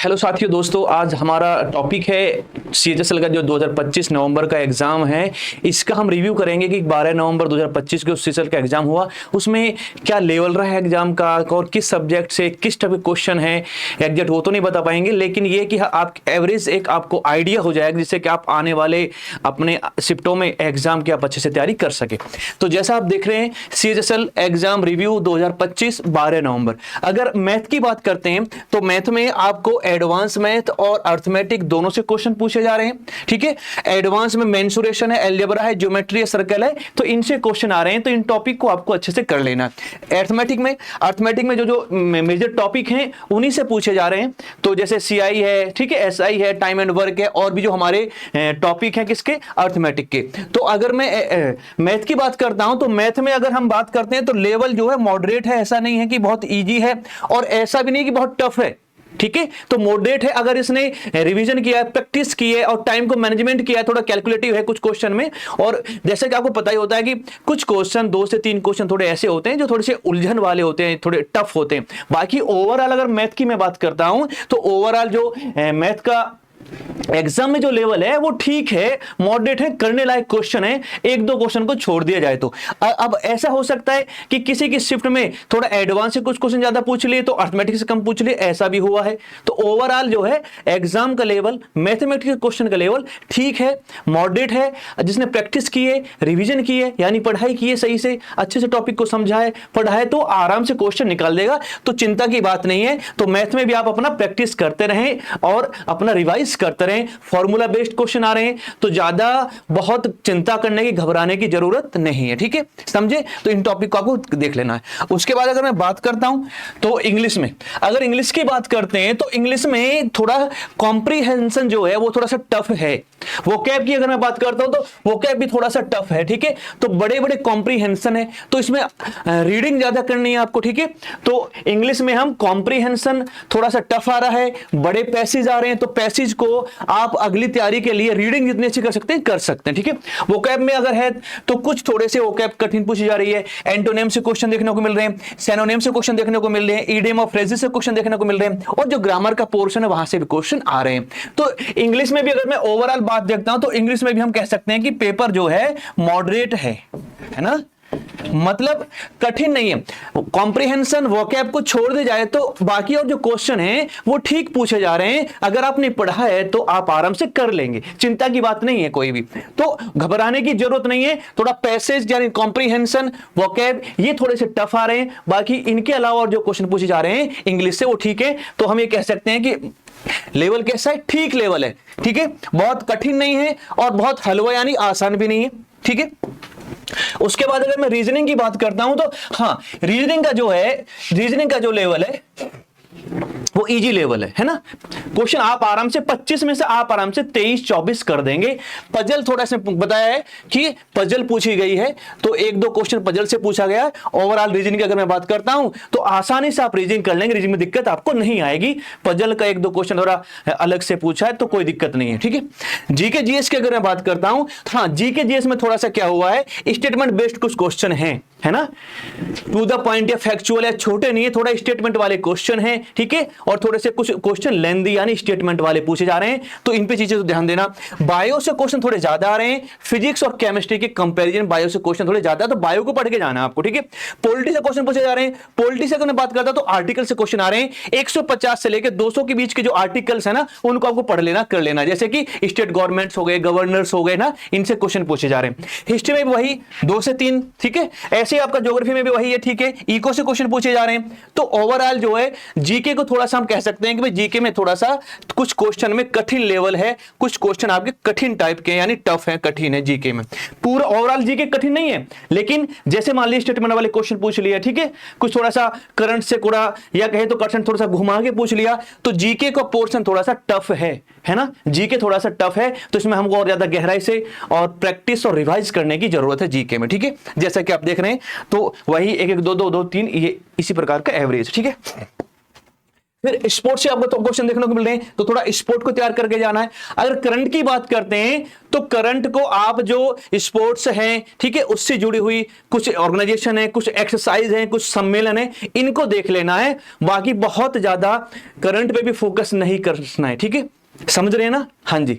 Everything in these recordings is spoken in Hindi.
हेलो साथियों दोस्तों, आज हमारा टॉपिक है सीएचएसएल का जो 2025 नवंबर का एग्जाम है। इसका हम रिव्यू करेंगे कि 12 नवंबर 2025 को सीएचएसएल का एग्जाम हुआ, उसमें क्या लेवल रहा है एग्जाम का और किस सब्जेक्ट से किस टाइप के क्वेश्चन है। एग्जैक्ट वो तो नहीं बता पाएंगे, लेकिन ये कि आप एवरेज एक आपको आइडिया हो जाएगा जिससे कि आप आने वाले अपने शिफ्टों में एग्जाम की आप अच्छे से तैयारी कर सके। तो जैसा आप देख रहे हैं सीएचएसएल एग्जाम रिव्यू 2025 12 नवंबर। अगर मैथ की बात करते हैं तो मैथ में आपको एडवांस मैथ और अर्थमेटिक दोनों से क्वेश्चन पूछे जा रहे हैं। ठीक है, एडवांस में मेंसुरेशन है, अलजेब्रा है, ज्योमेट्री है, सर्कल है, तो इनसे क्वेश्चन आ रहे हैं। तो इन टॉपिक को आपको अच्छे से कर लेना है। अर्थमेटिक में जो मेजर टॉपिक हैं उन्हीं से पूछे जा रहे हैं। तो जैसे सीआई है, ठीक है, एसआई है, टाइम एंड वर्क है, और भी जो हमारे टॉपिक हैं किसके, अर्थमेटिक के। तो अगर मैं मैथ की बात करता हूं तो मैथ में अगर हम बात करते हैं तो लेवल जो है मॉडरेट है, ऐसा नहीं है कि बहुत ईजी है और ऐसा भी नहीं कि बहुत टफ है। ठीक है, तो मॉडरेट है। अगर इसने रिवीजन किया है, प्रैक्टिस की है और टाइम को मैनेजमेंट किया है, थोड़ा कैलकुलेटिव है कुछ क्वेश्चन में। और जैसे कि आपको पता ही होता है कि कुछ क्वेश्चन 2 से 3 क्वेश्चन थोड़े ऐसे होते हैं जो थोड़े से उलझन वाले होते हैं, थोड़े टफ होते हैं। बाकी ओवरऑल अगर मैथ की मैं बात करता हूं तो ओवरऑल जो मैथ का एग्जाम में जो लेवल है वो ठीक है, मॉडरेट है, करने लायक क्वेश्चन है। 1-2 क्वेश्चन को छोड़ दिया जाए तो अब ऐसा हो सकता है कि किसी की शिफ्ट में थोड़ा एडवांस से कुछ क्वेश्चन ज्यादा पूछ लिए तो अर्थमेटिक्स से कम पूछ लिए, ऐसा भी हुआ है। तो ओवरऑल जो है एग्जाम का लेवल, मैथमेटिक्स क्वेश्चन का लेवल ठीक है, मॉडरेट है। जिसने प्रैक्टिस की है, रिविजन की है, यानी पढ़ाई की है, सही से अच्छे से टॉपिक को समझा है, पढ़ा है, तो आराम से क्वेश्चन निकाल देगा। तो चिंता की बात नहीं है। तो मैथ में भी आप अपना प्रैक्टिस करते रहें और अपना रिवाइज करते रहें। फॉर्मूला बेस्ड क्वेश्चन आ रहे हैं तो ज्यादा बहुत चिंता करने की, घबराने की जरूरत नहीं है। ठीक है, समझे? तो इन टॉपिक को आपको देख लेना है। उसके बाद अगर मैं बात करता हूं तो इंग्लिश में, अगर इंग्लिश की बात करते हैं तो इंग्लिश में थोड़ा कॉम्प्रिहेंशन जो है वो थोड़ा सा टफ है। वोकैब की अगर मैं बात करता हूं तो वोकैब भी थोड़ा सा टफ है। ठीक है, तो बड़े बड़े कॉम्प्रिहेंशन है तो इसमें रीडिंग ज्यादा करनी है आपको। ठीक है, तो इंग्लिश में हम कॉम्प्रिहेंशन थोड़ा सा टफ आ रहा है, बड़े पैसेज आ रहे हैं, तो पैसेज को आप अगली तैयारी के लिए रीडिंग जितनी अच्छी कर सकते हैं कर सकते हैं। ठीक है, वोकैब में अगर है तो कुछ थोड़े से वोकैब कठिन पूछी जा रही है। एंटोनिम से क्वेश्चन देखने को मिल रहे हैं, सिनोनिम से क्वेश्चन देखने को मिल रहे हैं, इडियम और फ्रेजेस से क्वेश्चन देखने को मिल रहे हैं, और जो ग्रामर का पोर्शन है वहां से भी क्वेश्चन आ रहे हैं। तो इंग्लिश में भी अगर मैं ओवरऑल बात देखता हूं तो इंग्लिश में भी हम कह सकते हैं कि पेपर जो है मॉडरेट है ना, मतलब कठिन नहीं है। कॉम्प्रिहेंशन वोकैब को छोड़ दे जाए तो बाकी और जो क्वेश्चन हैं वो ठीक पूछे जा रहे हैं। अगर आपने पढ़ा है तो आप आराम से कर लेंगे, चिंता की बात नहीं है कोई भी। तो घबराने की जरूरत नहीं है। थोड़ा पैसेज यानी कॉम्प्रिहेंशन वोकैब ये थोड़े से टफ आ रहे हैं, बाकी इनके अलावा और जो क्वेश्चन पूछे जा रहे हैं इंग्लिश से वो ठीक है। तो हम ये कह सकते हैं कि लेवल कैसा है, ठीक लेवल है। ठीक है, बहुत कठिन नहीं है और बहुत हलवा यानी आसान भी नहीं है। ठीक है, उसके बाद अगर मैं रीजनिंग की बात करता हूं तो हाँ, रीजनिंग का जो लेवल है वो इजी लेवल है ना। क्वेश्चन आप आराम से 25 में से आप आराम से 23-24 कर देंगे। पजल थोड़ा सा बताया है कि पजल पूछी गई है तो 1-2 क्वेश्चन पजल से पूछा गया है। ओवरऑल रीजनिंग की अगर मैं बात करता हूं तो आसानी से आप रीजनिंग कर लेंगे, रीजनिंग में दिक्कत आपको नहीं आएगी। पजल का 1-2 क्वेश्चन थोड़ा अलग से पूछा है तो कोई दिक्कत नहीं है। ठीक है, जीके जीएस की अगर मैं बात करता हूं, हाँ, जीके जीएस में थोड़ा सा क्या हुआ है, स्टेटमेंट बेस्ड कुछ क्वेश्चन है ना, टू द पॉइंट या फैक्चुअल है, छोटे नहीं है, थोड़ा स्टेटमेंट वाले क्वेश्चन है। ठीक है, और थोड़े से कुछ क्वेश्चन लेंथी यानी स्टेटमेंट वाले पूछे जा रहे हैं, तो इन पे चीजें तो ध्यान देना। बायो से क्वेश्चन थोड़े ज्यादा आ रहे हैं, फिजिक्स और केमिस्ट्री के कंपैरिजन बायो से क्वेश्चन थोड़े ज्यादा, तो बायो को पढ़ के जाना आपको। ठीक है, पॉलिटी से क्वेश्चन पूछे जा रहे हैं। पॉलिटी से अगर मैं बात करता तो आर्टिकल से क्वेश्चन आ रहे हैं। 150 से लेकर 200 के बीच के जो आर्टिकल्स है ना उनको आपको पढ़ लेना, कर लेना, जैसे कि स्टेट गवर्नमेंट्स हो गए, गवर्नर्स हो गए ना, इनसे क्वेश्चन पूछे जा रहे हैं। हिस्ट्री में भी वही 2 से 3। ठीक है, ऐसे आपका ज्योग्राफी में भी वही है। ठीक है, इको से क्वेश्चन पूछे जा रहे हैं। तो ओवरऑल जो है जीके को थोड़ा सा हम कह सकते हैं कि भाई जीके में थोड़ा सा कुछ क्वेश्चन में कठिन लेवल है, कुछ क्वेश्चन आपके कठिन टाइप के यानी टफ है, कठिन है जीके में। पूरा ओवरऑल जीके कठिन नहीं है, लेकिन जैसे मान लीजिए स्टेटमेंट वाले क्वेश्चन पूछ लिया, ठीक है, कुछ थोड़ा सा करंट से कुड़ा या कहे तो क्वेश्चन थोड़ा सा घुमा के पूछ लिया, तो जीके का पोर्शन थोड़ा सा टफ है ना, जीके थोड़ा सा टफ है। तो इसमें हमको और ज्यादा गहराई से और प्रैक्टिस और रिवाइज करने की जरूरत है जीके में। ठीक है, जैसा कि आप देख रहे हैं तो वही 1-1, 2-2, 2-3 ये इसी प्रकार का एवरेज। ठीक है, फिर स्पोर्ट्स से आपको तो क्वेश्चन देखने को मिल रहे हैं, तो थोड़ा स्पोर्ट को तैयार करके जाना है। अगर करंट की बात करते हैं तो करंट को आप जो स्पोर्ट्स हैं, ठीक है, उससे जुड़ी हुई कुछ ऑर्गेनाइजेशन है, कुछ एक्सरसाइज है, कुछ सम्मेलन है, इनको देख लेना है। बाकी बहुत ज्यादा करंट पे भी फोकस नहीं करना है, ठीक है, समझ रहे हैं ना? हाँ जी।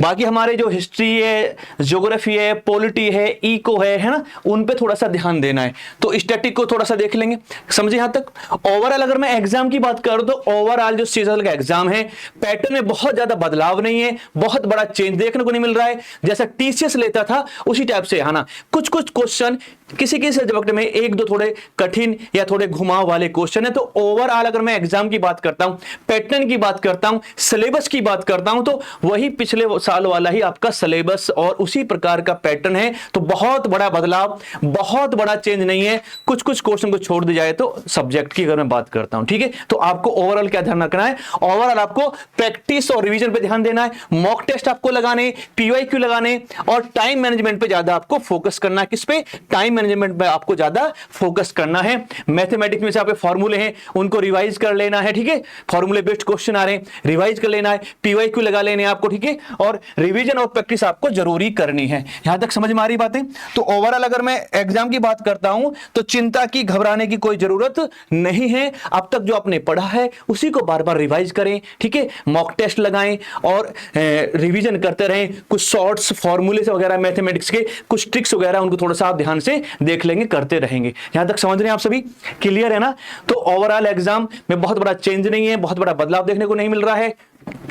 बाकी हमारे जो हिस्ट्री है, ज्योग्राफी है, पॉलिटी है, इको है ना, उन पे थोड़ा सा ध्यान देना है। तो स्टैटिक को थोड़ा सा देख लेंगे, समझे यहां तक? ओवरऑल अगर मैं एग्जाम की बात करूं तो ओवरऑल जो सीजन का एग्जाम है, पैटर्न में बहुत ज्यादा बदलाव नहीं है, बहुत बड़ा चेंज देखने को नहीं मिल रहा है। जैसा टीसीएस लेता था उसी टाइप से है ना। कुछ कुछ क्वेश्चन किसी किसी सब्जेक्ट में एक दो थोड़े कठिन या थोड़े घुमाव वाले क्वेश्चन है। तो ओवरऑल अगर मैं एग्जाम की बात करता हूं, पैटर्न की बात करता हूं, सिलेबस की बात करता हूं, तो वही पिछले साल वाला ही आपका सिलेबस और उसी प्रकार का पैटर्न है। तो बहुत बड़ा बदलाव, बहुत बड़ा चेंज नहीं है। कुछ कुछ क्वेश्चन को छोड़ दिया जाए तो सब्जेक्ट की अगर मैं बात करता हूं, ठीक है। तो आपको ओवरऑल क्या ध्यान रखना है? ओवरऑल आपको प्रैक्टिस और रिवीजन पे ध्यान देना है, मॉक टेस्ट आपको लगाने, पीवाईक्यू लगाने और टाइम मैनेजमेंट पे ज्यादा आपको फोकस करना है। किस पे? टाइम मैनेजमेंट पे आपको ज्यादा फोकस करना है। मैथमेटिक्स में से आपके फॉर्मूले हैं उनको रिवाइज कर लेना है, ठीक है। फॉर्मूले बेस्ड क्वेश्चन आ रहे हैं, रिवाइज कर लेना है, पीवाईक्यू लगा लेने आपको, ठीक है। और रिवीजन और प्रैक्टिस आपको जरूरी करनी है। यहां तक समझ में आ रही बातें? तो ओवरऑल अगर मैं एग्जाम की बात करता हूं तो चिंता की, घबराने की कोई जरूरत नहीं है। अब तक जो आपने पढ़ा है उसी को बार बार रिवाइज करें, ठीक है। मॉक टेस्ट लगाएं और रिवीजन करते रहें। कुछ शॉर्ट्स फॉर्मूले से वगैरह मैथमेटिक्स के कुछ ट्रिक्स वगैरह उनको थोड़ा सा आप ध्यान से देख लेंगे, करते रहेंगे। यहां तक समझ रहे हैं आप सभी? क्लियर है ना? तो ओवरऑल एग्जाम में बहुत बड़ा चेंज नहीं है, बहुत बड़ा बदलाव देखने को नहीं मिल रहा है,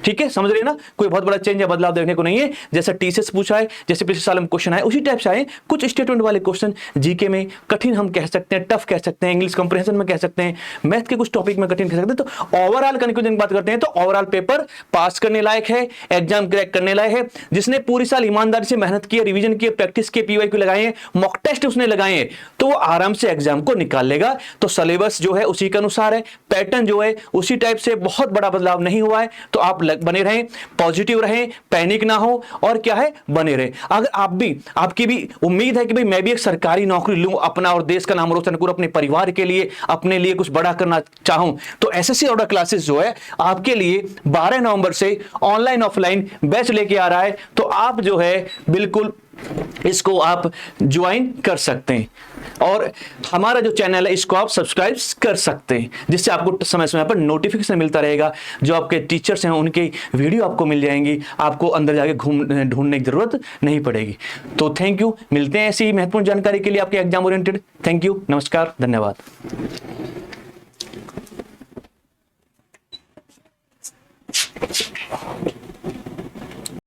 ठीक है, समझ रहे हैं ना? कोई बहुत बड़ा चेंज या बदलाव देखने को नहीं है। जैसा टीसीएस पूछा है, जैसे पिछले साल में क्वेश्चन आए उसी टाइप से आए। कुछ स्टेटमेंट वाले क्वेश्चन जीके में कठिन हम कह सकते हैं, टफ कह सकते हैं, इंग्लिश कंप्रिहेंशन में कह सकते हैं, मैथ के कुछ टॉपिक में कठिन कह सकते हैं। तो ओवरऑल कंक्लूजन की बात करते हैं तो ओवरऑल पेपर पास करने लायक है, एग्जाम क्रैक करने लायक है। जिसने पूरी साल ईमानदारी से मेहनत की, रिवीजन की, प्रैक्टिस की, पीवाईक्यू लगाए हैं, मॉक टेस्ट उसने लगाए हैं, तो वो आराम से एग्जाम को निकाल लेगा। तो सिलेबस जो है उसी के अनुसार है, पैटर्न जो है उसी टाइप से, बहुत बड़ा बदलाव नहीं हुआ है। तो आप बने रहें, पॉजिटिव रहें, पैनिक ना हो और क्या है, बने रहें। अगर आप भी, आपकी भी उम्मीद है कि भाई मैं भी एक सरकारी नौकरी लूं, अपना और देश का नाम रोशन करूं, अपने परिवार के लिए, अपने लिए कुछ बड़ा करना चाहूं, तो एसएससी ऑर्डर क्लासेस जो है आपके लिए 12 नवंबर से ऑनलाइन ऑफलाइन बैच लेके आ रहा है। तो आप जो है बिल्कुल इसको आप ज्वाइन कर सकते हैं और हमारा जो चैनल है इसको आप सब्सक्राइब कर सकते हैं, जिससे आपको समय समय पर नोटिफिकेशन मिलता रहेगा। जो आपके टीचर्स हैं उनकी वीडियो आपको मिल जाएंगी, आपको अंदर जाके ढूंढने की जरूरत नहीं पड़ेगी। तो थैंक यू, मिलते हैं ऐसी महत्वपूर्ण जानकारी के लिए आपके एग्जाम ओरिएंटेड। थैंक यू, नमस्कार, धन्यवाद।